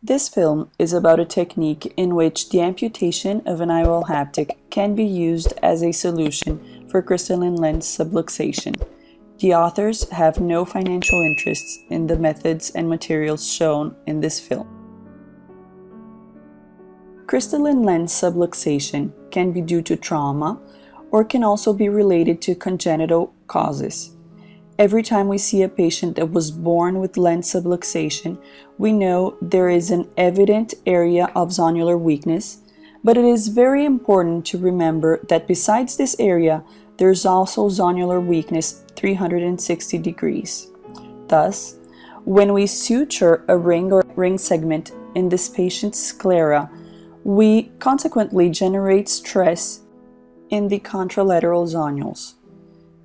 This film is about a technique in which the amputation of an IOL haptic can be used as a solution for crystalline lens subluxation. The authors have no financial interests in the methods and materials shown in this film. Crystalline lens subluxation can be due to trauma or can also be related to congenital causes. Every time we see a patient that was born with lens subluxation, we know there is an evident area of zonular weakness, but it is very important to remember that besides this area, there's also zonular weakness 360 degrees. Thus, when we suture a ring or ring segment in this patient's sclera, we consequently generate stress in the contralateral zonules.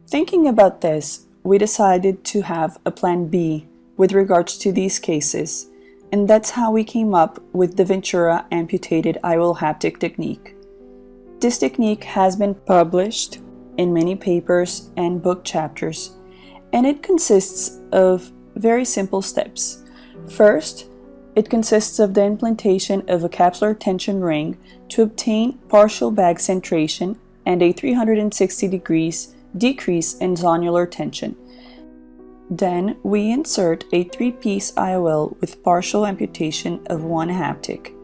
Thinking about this, we decided to have a plan B with regards to these cases, and that's how we came up with the Ventura amputated IOL haptic technique. This technique has been published in many papers and book chapters, and it consists of very simple steps. First, it consists of the implantation of a capsular tension ring to obtain partial bag centration and a 360 degrees decrease in zonular tension. Then we insert a 3-piece IOL with partial amputation of one haptic.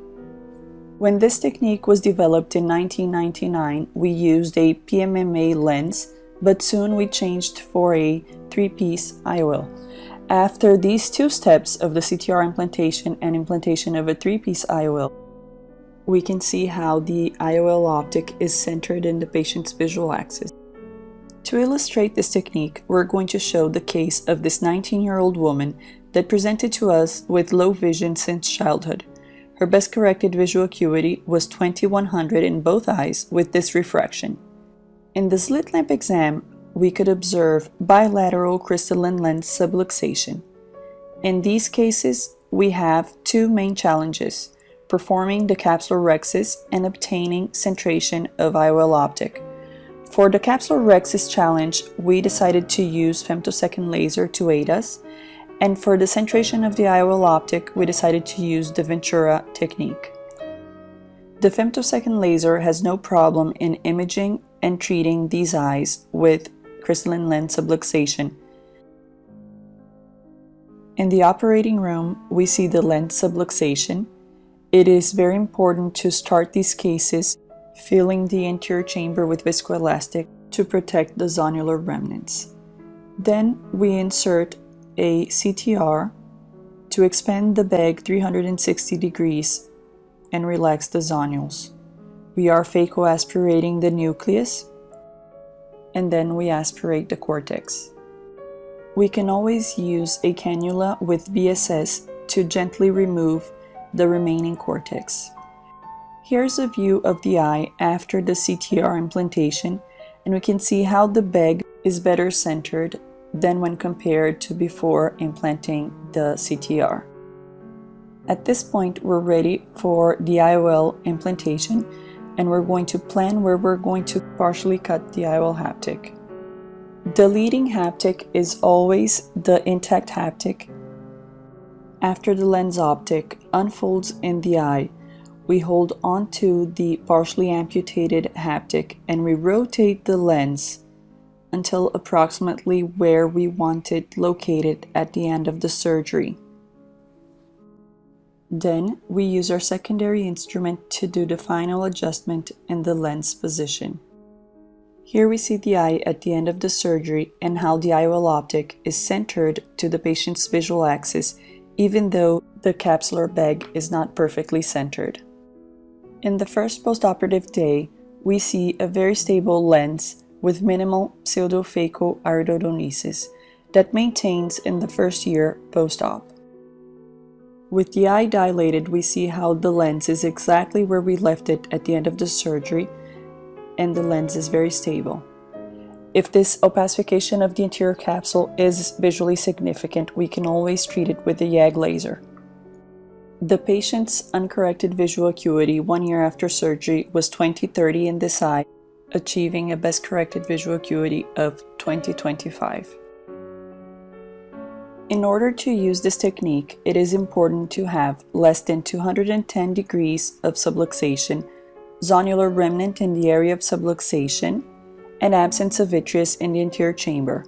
When this technique was developed in 1999, we used a PMMA lens, but soon we changed for a 3-piece IOL. After these two steps of the CTR implantation and implantation of a 3-piece IOL, we can see how the IOL optic is centered in the patient's visual axis. To illustrate this technique, we're going to show the case of this 19-year-old woman that presented to us with low vision since childhood. Her best corrected visual acuity was 2100 in both eyes with this refraction. In the slit lamp exam, we could observe bilateral crystalline lens subluxation. In these cases, we have two main challenges: performing the capsular rhexis and obtaining centration of IOL optic. For the capsular rhexis challenge, we decided to use femtosecond laser to aid us, and for the centration of the IOL optic, we decided to use the Ventura technique. The femtosecond laser has no problem in imaging and treating these eyes with crystalline lens subluxation. In the operating room, we see the lens subluxation. It is very important to start these cases filling the anterior chamber with viscoelastic to protect the zonular remnants. Then we insert a CTR to expand the bag 360 degrees and relax the zonules. We are phacoaspirating the nucleus, and then we aspirate the cortex. We can always use a cannula with BSS to gently remove the remaining cortex. Here's a view of the eye after the CTR implantation, and we can see how the bag is better centered than when compared to before implanting the CTR. At this point, we're ready for the IOL implantation, and we're going to plan where we're going to partially cut the IOL haptic. The leading haptic is always the intact haptic. After the lens optic unfolds in the eye, we hold onto the partially amputated haptic and we rotate the lens until approximately where we want it located at the end of the surgery. Then we use our secondary instrument to do the final adjustment in the lens position. Here we see the eye at the end of the surgery and how the IOL optic is centered to the patient's visual axis, even though the capsular bag is not perfectly centered. In the first postoperative day, we see a very stable lens with minimal pseudophacoiridodonesis that maintains in the first year post-op. With the eye dilated, we see how the lens is exactly where we left it at the end of the surgery, and the lens is very stable. If this opacification of the anterior capsule is visually significant, we can always treat it with the YAG laser. The patient's uncorrected visual acuity 1 year after surgery was 20/30 in this eye, achieving a best corrected visual acuity of 20/25. In order to use this technique, it is important to have less than 210 degrees of subluxation, zonular remnant in the area of subluxation, and absence of vitreous in the anterior chamber.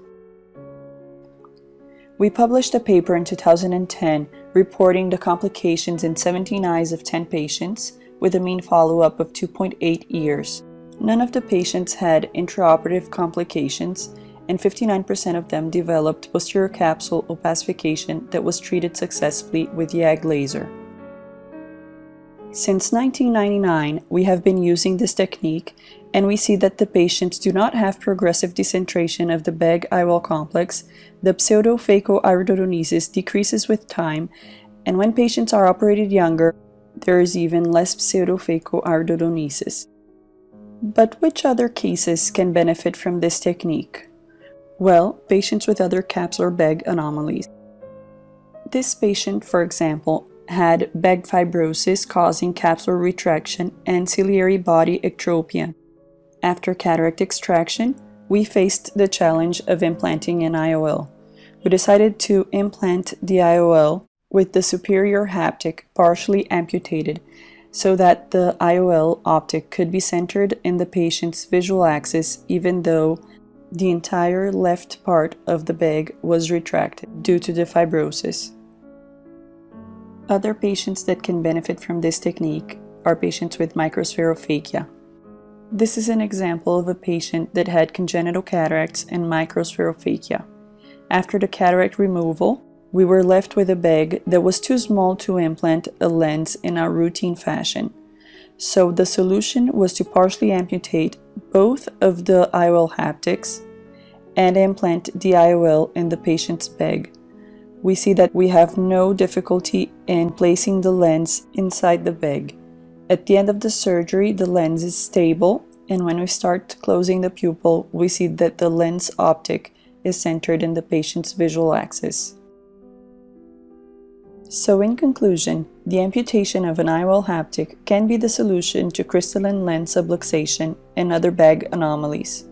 We published a paper in 2010 reporting the complications in 17 eyes of 10 patients with a mean follow-up of 2.8 years. None of the patients had intraoperative complications, and 59% of them developed posterior capsule opacification that was treated successfully with YAG laser. Since 1999, we have been using this technique, and we see that the patients do not have progressive decentration of the bag-IOL complex, the pseudo-phacoiridodonesis decreases with time, and when patients are operated younger, there is even less pseudo-phacoiridodonesis. But which other cases can benefit from this technique? Well, patients with other capsular bag anomalies. This patient, for example, had bag fibrosis causing capsular retraction and ciliary body ectropia. After cataract extraction, we faced the challenge of implanting an IOL. We decided to implant the IOL with the superior haptic partially amputated so that the IOL optic could be centered in the patient's visual axis even though the entire left part of the bag was retracted due to the fibrosis. Other patients that can benefit from this technique are patients with microspherophakia. This is an example of a patient that had congenital cataracts and microspherophakia. After the cataract removal, we were left with a bag that was too small to implant a lens in a routine fashion. So the solution was to partially amputate both of the IOL haptics and implant the IOL in the patient's bag. We see that we have no difficulty in placing the lens inside the bag. At the end of the surgery, the lens is stable, and when we start closing the pupil, we see that the lens optic is centered in the patient's visual axis. So in conclusion, the amputation of an IOL haptic can be the solution to crystalline lens subluxation and other bag anomalies.